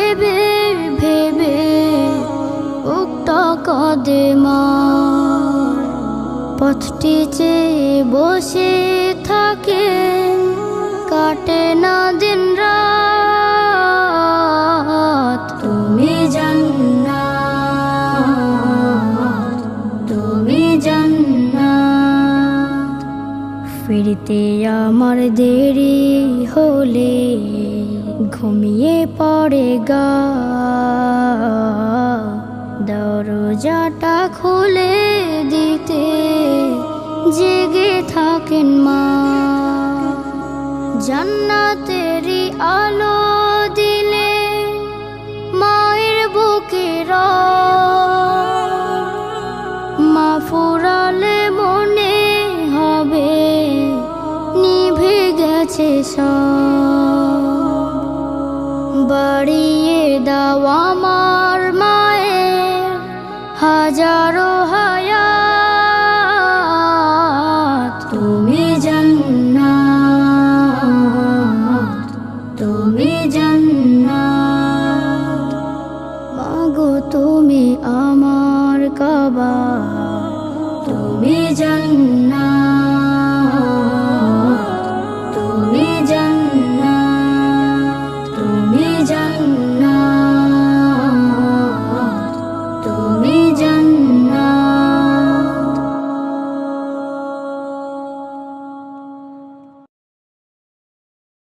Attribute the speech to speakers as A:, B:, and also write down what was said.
A: ভেবে ভেবে বুকটা কাঁদে মা। পথটি চেয়ে বসে থাকে, কাটে না দিন রাত। তুমি জান্নাত, তুমি জান্নাত। ফিরতে আমার দেরি হলে ঘুমিয়ে পড়ে গা, দরজাটা খুলে দিতে জেগে থাকেন মা। জান্নাতেরই আলো দিলে মায়ের বুকে মা ফুরালে মনে হবে নিভে গেছে সব। বাড়িয়ে দাও আমার